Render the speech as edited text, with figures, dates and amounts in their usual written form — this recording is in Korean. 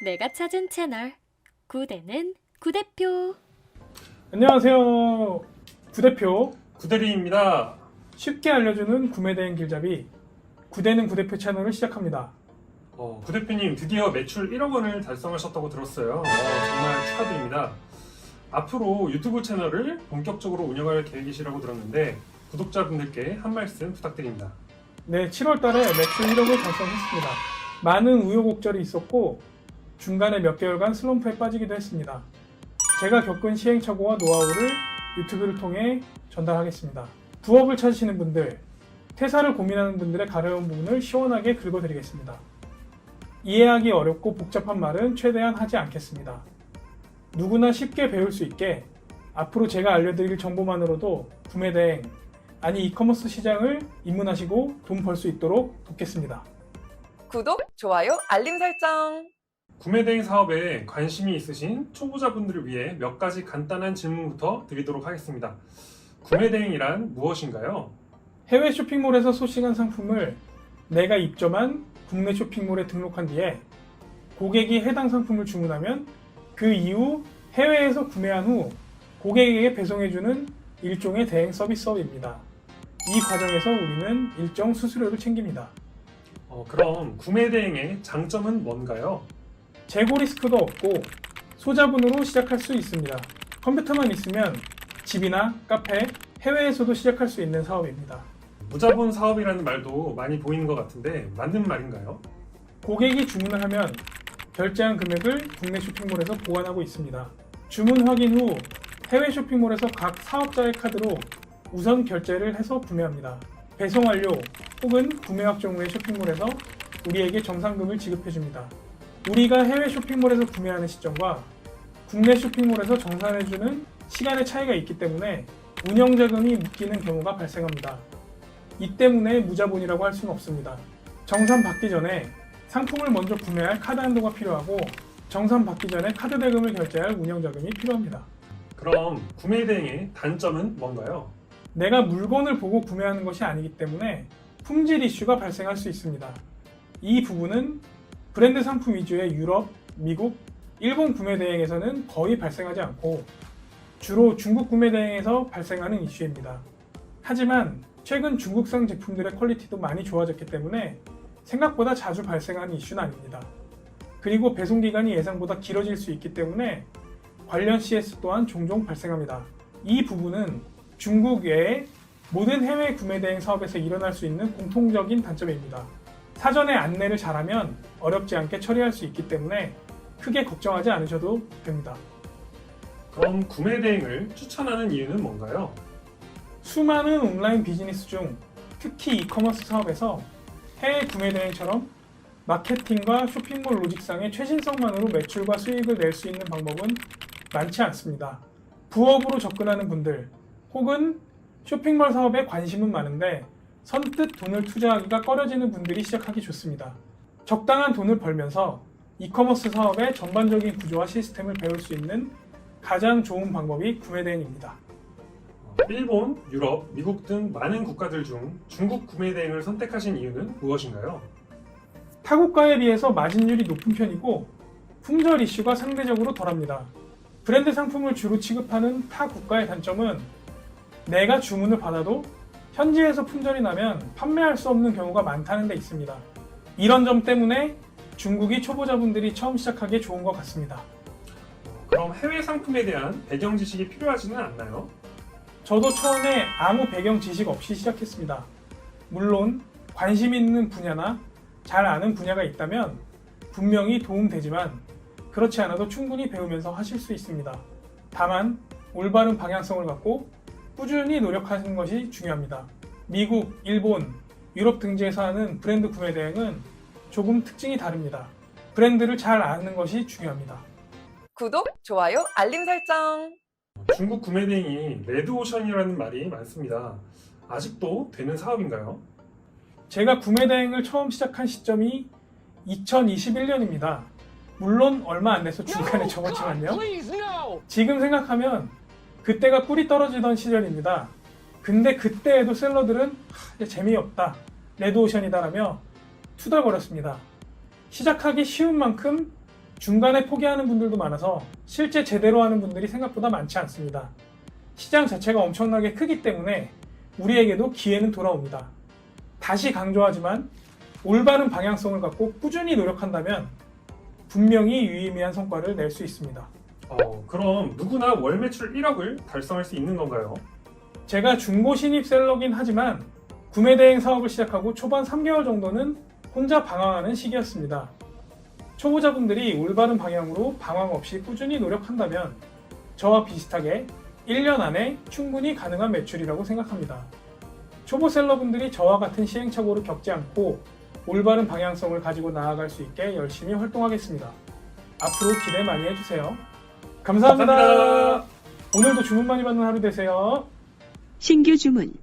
내가 찾은 채널 구대는 구대표. 안녕하세요. 구대표. 구대리입니다. 쉽게 알려주는 구매대행 길잡이 구대는 구대표 채널을 시작합니다. 구대표님 드디어 매출 1억 원을 달성하셨다고 들었어요. 정말 축하드립니다. 앞으로 유튜브 채널을 본격적으로 운영할 계획이시라고 들었는데 구독자분들께 한 말씀 부탁드립니다. 네, 7월 달에 매출 1억을 달성했습니다. 많은 우여곡절이 있었고 중간에 몇 개월간 슬럼프에 빠지기도 했습니다. 제가 겪은 시행착오와 노하우를 유튜브를 통해 전달하겠습니다. 부업을 찾으시는 분들, 퇴사를 고민하는 분들의 가려운 부분을 시원하게 긁어드리겠습니다. 이해하기 어렵고 복잡한 말은 최대한 하지 않겠습니다. 누구나 쉽게 배울 수 있게 앞으로 제가 알려드릴 정보만으로도 구매대행, 아니 이커머스 시장을 입문하시고 돈 벌 수 있도록 돕겠습니다. 구독, 좋아요, 알림 설정! 구매대행 사업에 관심이 있으신 초보자분들을 위해 몇 가지 간단한 질문부터 드리도록 하겠습니다. 구매대행이란 무엇인가요? 해외 쇼핑몰에서 소싱한 상품을 내가 입점한 국내 쇼핑몰에 등록한 뒤에 고객이 해당 상품을 주문하면 그 이후 해외에서 구매한 후 고객에게 배송해주는 일종의 대행 서비스업입니다. 이 과정에서 우리는 일정 수수료를 챙깁니다. 그럼 구매대행의 장점은 뭔가요? 재고 리스크도 없고 소자본으로 시작할 수 있습니다. 컴퓨터만 있으면 집이나 카페, 해외에서도 시작할 수 있는 사업입니다. 무자본 사업이라는 말도 많이 보이는 것 같은데 맞는 말인가요? 고객이 주문을 하면 결제한 금액을 국내 쇼핑몰에서 보관하고 있습니다. 주문 확인 후 해외 쇼핑몰에서 각 사업자의 카드로 우선 결제를 해서 구매합니다. 배송 완료 혹은 구매 확정 후에 쇼핑몰에서 우리에게 정상금을 지급해줍니다. 우리가 해외 쇼핑몰에서 구매하는 시점과 국내 쇼핑몰에서 정산해주는 시간의 차이가 있기 때문에 운영자금이 묶이는 경우가 발생합니다. 이 때문에 무자본이라고 할 수는 없습니다. 정산 받기 전에 상품을 먼저 구매할 카드 한도가 필요하고 정산 받기 전에 카드 대금을 결제할 운영자금이 필요합니다. 그럼 구매대행의 단점은 뭔가요? 내가 물건을 보고 구매하는 것이 아니기 때문에 품질 이슈가 발생할 수 있습니다. 이 부분은 브랜드 상품 위주의 유럽, 미국, 일본 구매 대행에서는 거의 발생하지 않고 주로 중국 구매 대행에서 발생하는 이슈입니다. 하지만 최근 중국산 제품들의 퀄리티도 많이 좋아졌기 때문에 생각보다 자주 발생하는 이슈는 아닙니다. 그리고 배송 기간이 예상보다 길어질 수 있기 때문에 관련 CS 또한 종종 발생합니다. 이 부분은 중국 외에 모든 해외 구매 대행 사업에서 일어날 수 있는 공통적인 단점입니다. 사전에 안내를 잘하면 어렵지 않게 처리할 수 있기 때문에 크게 걱정하지 않으셔도 됩니다. 그럼 구매대행을 추천하는 이유는 뭔가요? 수많은 온라인 비즈니스 중 특히 이커머스 사업에서 해외 구매 대행처럼 마케팅과 쇼핑몰 로직상의 최신성만으로 매출과 수익을 낼 수 있는 방법은 많지 않습니다. 부업으로 접근하는 분들 혹은 쇼핑몰 사업에 관심은 많은데 선뜻 돈을 투자하기가 꺼려지는 분들이 시작하기 좋습니다. 적당한 돈을 벌면서 이커머스 사업의 전반적인 구조와 시스템을 배울 수 있는 가장 좋은 방법이 구매대행입니다. 일본, 유럽, 미국 등 많은 국가들 중 중국 구매대행을 선택하신 이유는 무엇인가요? 타국가에 비해서 마진율이 높은 편이고 품절 이슈가 상대적으로 덜합니다. 브랜드 상품을 주로 취급하는 타 국가의 단점은 내가 주문을 받아도 현지에서 품절이 나면 판매할 수 없는 경우가 많다는 데 있습니다. 이런 점 때문에 중국이 초보자분들이 처음 시작하기에 좋은 것 같습니다. 그럼 해외 상품에 대한 배경 지식이 필요하지는 않나요? 저도 처음에 아무 배경 지식 없이 시작했습니다. 물론 관심 있는 분야나 잘 아는 분야가 있다면 분명히 도움되지만 그렇지 않아도 충분히 배우면서 하실 수 있습니다. 다만 올바른 방향성을 갖고 꾸준히 노력하는 것이 중요합니다. 미국, 일본, 유럽 등지에서 하는 브랜드 구매 대행은 조금 특징이 다릅니다. 브랜드를 잘 아는 것이 중요합니다. 구독, 좋아요, 알림 설정! 중국 구매대행이 레드오션이라는 말이 많습니다. 아직도 되는 사업인가요? 제가 구매 대행을 처음 시작한 시점이 2021년입니다. 물론 얼마 안 돼서 중간에 접었지만요. 지금 생각하면 그때가 꿀이 떨어지던 시절입니다. 근데 그때에도 셀러들은 재미없다, 레드오션이다라며 투덜거렸습니다. 시작하기 쉬운 만큼 중간에 포기하는 분들도 많아서 실제 제대로 하는 분들이 생각보다 많지 않습니다. 시장 자체가 엄청나게 크기 때문에 우리에게도 기회는 돌아옵니다. 다시 강조하지만 올바른 방향성을 갖고 꾸준히 노력한다면 분명히 유의미한 성과를 낼 수 있습니다. 그럼 누구나 월 매출 1억을 달성할 수 있는 건가요? 제가 중고 신입 셀러긴 하지만 구매 대행 사업을 시작하고 초반 3개월 정도는 혼자 방황하는 시기였습니다. 초보자분들이 올바른 방향으로 방황 없이 꾸준히 노력한다면 저와 비슷하게 1년 안에 충분히 가능한 매출이라고 생각합니다. 초보 셀러분들이 저와 같은 시행착오를 겪지 않고 올바른 방향성을 가지고 나아갈 수 있게 열심히 활동하겠습니다. 앞으로 기대 많이 해주세요. 감사합니다. 감사합니다. 오늘도 주문 많이 받는 하루 되세요. 신규 주문